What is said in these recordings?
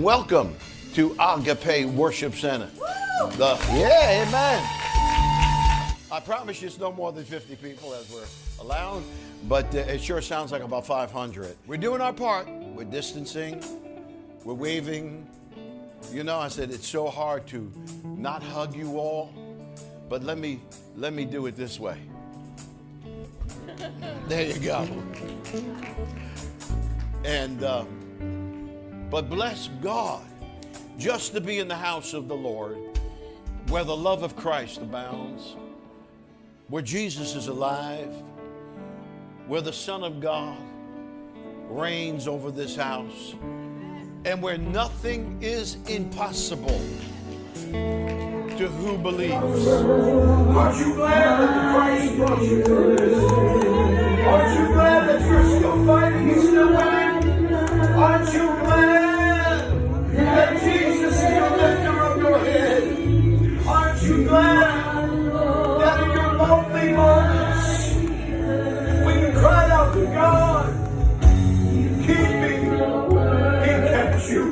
Welcome to Agape Worship Center. Yeah, amen. I promise you it's no more than 50 people as we're allowed, but it sure sounds like about 500. We're doing our part. We're distancing. We're waving. You know, I said it's so hard to not hug you all, but let me do it this way. There you go. And but bless God just to be in the house of the Lord, where the love of Christ abounds, where Jesus is alive, where the Son of God reigns over this house, and where nothing is impossible to who believes. Aren't you glad that Christ brought you through this? Aren't you glad that you're still fighting and still winning? Aren't you glad that Jesus is the lifter of your head? Aren't you glad that in your lonely moments, when you cried out to God, keep me, He kept you.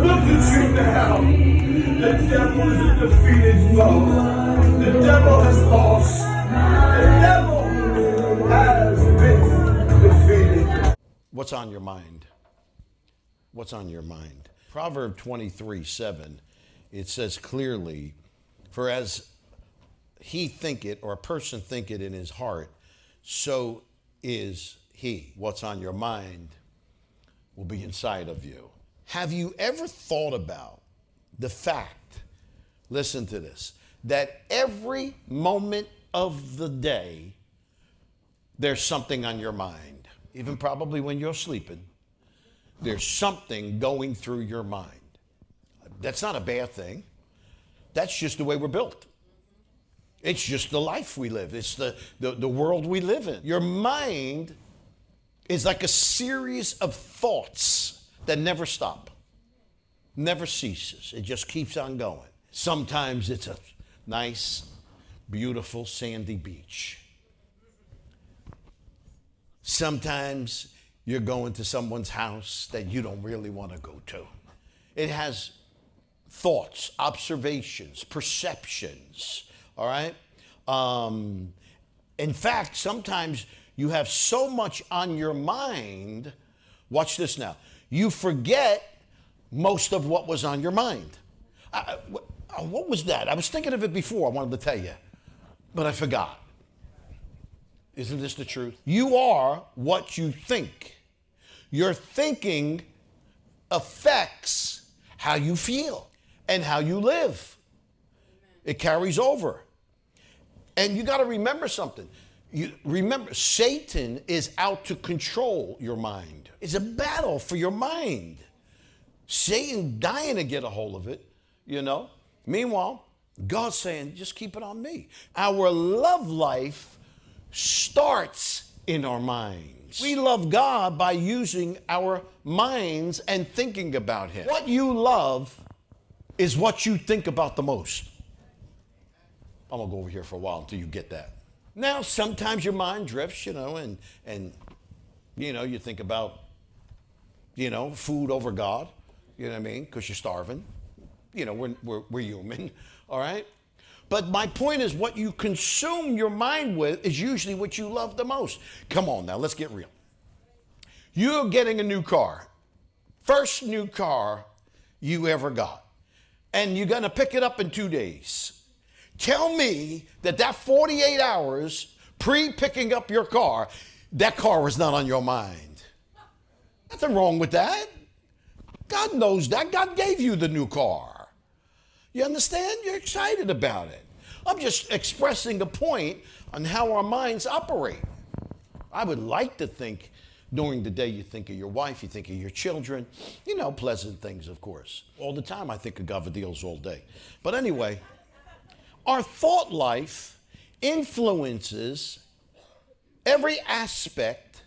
Look at you now. The devil is a defeated foe. The devil has lost. The devil has been defeated. What's on your mind? What's on your mind? Proverb 23:7, it says clearly, for as he thinketh, or a person thinketh in his heart, so is he. What's on your mind will be inside of you. Have you ever thought about the fact, listen to this, that every moment of the day, there's something on your mind? Even probably when you're sleeping, there's something going through your mind. That's not a bad thing. That's just the way we're built. It's just the life we live. It's the world we live in. Your mind is like a series of thoughts that never stop, never ceases. It just keeps on going. Sometimes it's a nice, beautiful, sandy beach. Sometimes you're going to someone's house that you don't really want to go to. It has thoughts, observations, perceptions, all right? In fact, sometimes you have so much on your mind, watch this now, you forget most of what was on your mind. What was that? I was thinking of it before, I wanted to tell you, but I forgot. Isn't this the truth? You are what you think. Your thinking affects how you feel and how you live. It carries over. And you got to remember something. Remember, Satan is out to control your mind. It's a battle for your mind. Satan dying to get a hold of it, you know. Meanwhile, God's saying, just keep it on me. Our love life starts in our minds. We love God by using our minds and thinking about Him. What you love is what you think about the most. I'm going to go over here for a while until you get that. Now, sometimes your mind drifts, you know, and you know, you think about, you know, food over God. You know what I mean? Because you're starving. You know, we're human, all right? But my point is, what you consume your mind with is usually what you love the most. Come on now, let's get real. You're getting a new car. First new car you ever got. And you're going to pick it up in 2 days. Tell me that 48 hours pre-picking up your car, that car was not on your mind. Nothing wrong with that. God knows that. God gave you the new car. You understand? You're excited about it. I'm just expressing a point on how our minds operate. I would like to think during the day you think of your wife, you think of your children, you know, pleasant things, of course. All the time I think of Gavadeals all day. But anyway, our thought life influences every aspect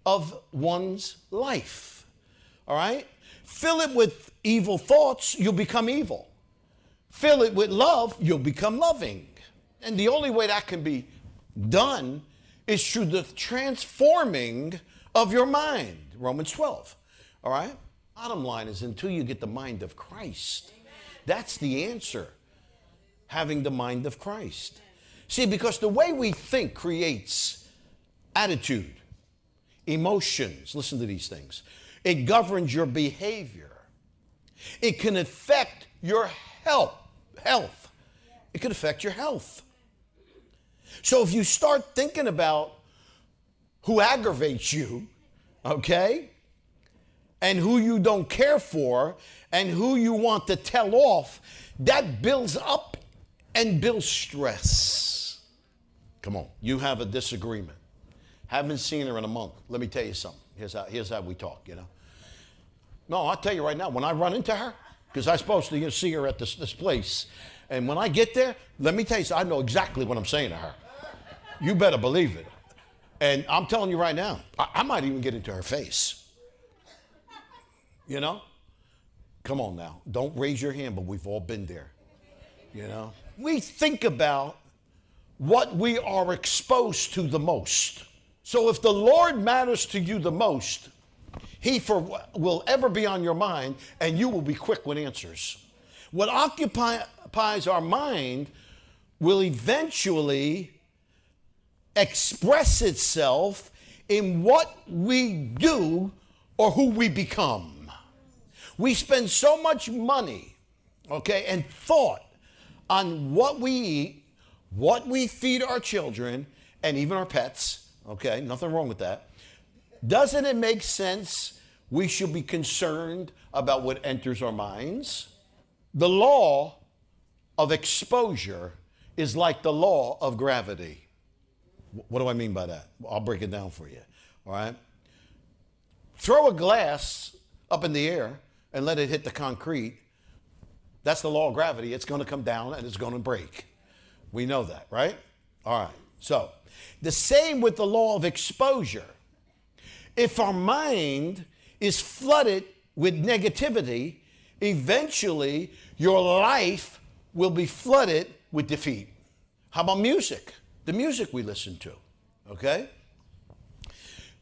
of one's life. All right? Fill it with evil thoughts, you'll become evil. Fill it with love, you'll become loving. And the only way that can be done is through the transforming of your mind. Romans 12. All right? Bottom line is until you get the mind of Christ. That's the answer. Having the mind of Christ. See, because the way we think creates attitude, emotions. Listen to these things. It governs your behavior. It can affect your health. It can affect your health. So if you start thinking about who aggravates you, okay, and who you don't care for, and who you want to tell off, that builds up and builds stress. Come on, you have a disagreement. Haven't seen her in a month. Let me tell you something. Here's how we talk, you know. No, I'll tell you right now, when I run into her, because I'm supposed to see her at this place, and when I get there, let me tell you something, I know exactly what I'm saying to her. You better believe it. And I'm telling you right now, I might even get into her face. You know? Come on now. Don't raise your hand, but we've all been there. You know? We think about what we are exposed to the most. So if the Lord matters to you the most, He will ever be on your mind, and you will be quick with answers. What occupies our mind will eventually express itself in what we do or who we become. We spend so much money, okay, and thought on what we eat, what we feed our children, and even our pets, okay, nothing wrong with that. Doesn't it make sense we should be concerned about what enters our minds? The law of exposure is like the law of gravity. What do I mean by that? I'll break it down for you, all right? Throw a glass up in the air and let it hit the concrete. That's the law of gravity. It's going to come down and it's going to break. We know that, right? All right. So the same with the law of exposure. If our mind is flooded with negativity, eventually your life will be flooded with defeat. How about music? The music we listen to, okay?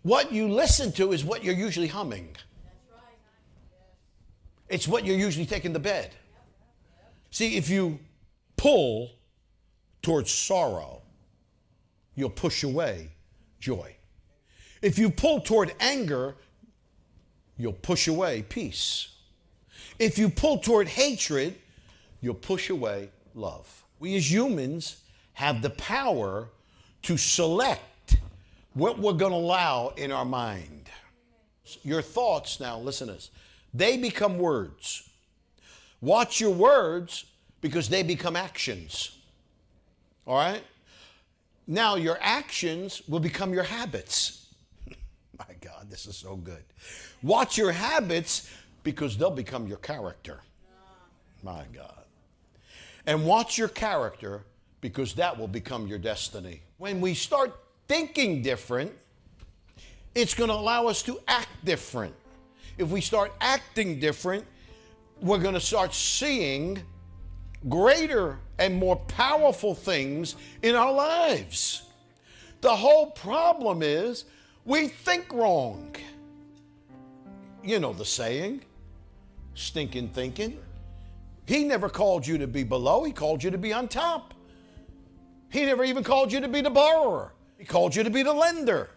What you listen to is what you're usually humming. It's what you're usually taking to bed. See, if you pull towards sorrow, you'll push away joy. If you pull toward anger, you'll push away peace. If you pull toward hatred, you'll push away love. We as humans have the power to select what we're going to allow in our mind. Your thoughts, now listen to this, they become words. Watch your words because they become actions. All right? Now your actions will become your habits. My God, this is so good. Watch your habits because they'll become your character. My God. And watch your character because that will become your destiny. When we start thinking different, it's going to allow us to act different. If we start acting different, we're going to start seeing greater and more powerful things in our lives. The whole problem is we think wrong. You know the saying, stinking thinking. He never called you to be below. He called you to be on top. He never even called you to be the borrower. He called you to be the lender.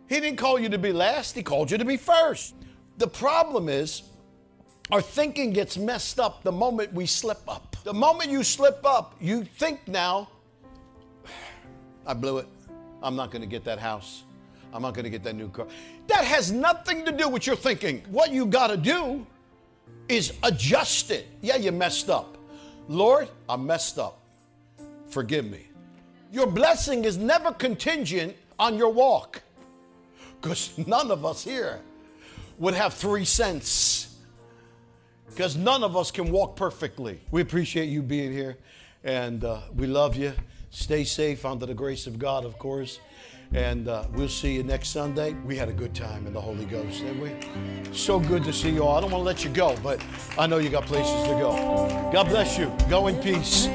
He didn't call you to be last. He called you to be first. The problem is our thinking gets messed up the moment we slip up. The moment you slip up, you think now, I blew it. I'm not going to get that house. I'm not going to get that new car. That has nothing to do with your thinking. What you got to do is adjust it. Yeah, you messed up. Lord, I messed up. Forgive me. Your blessing is never contingent on your walk, because none of us here would have 3 cents, because none of us can walk perfectly. We appreciate you being here, and we love you. Stay safe under the grace of God, of course. And we'll see you next Sunday. We had a good time in the Holy Ghost, didn't we? So good to see you all. I don't want to let you go, but I know you got places to go. God bless you. Go in peace.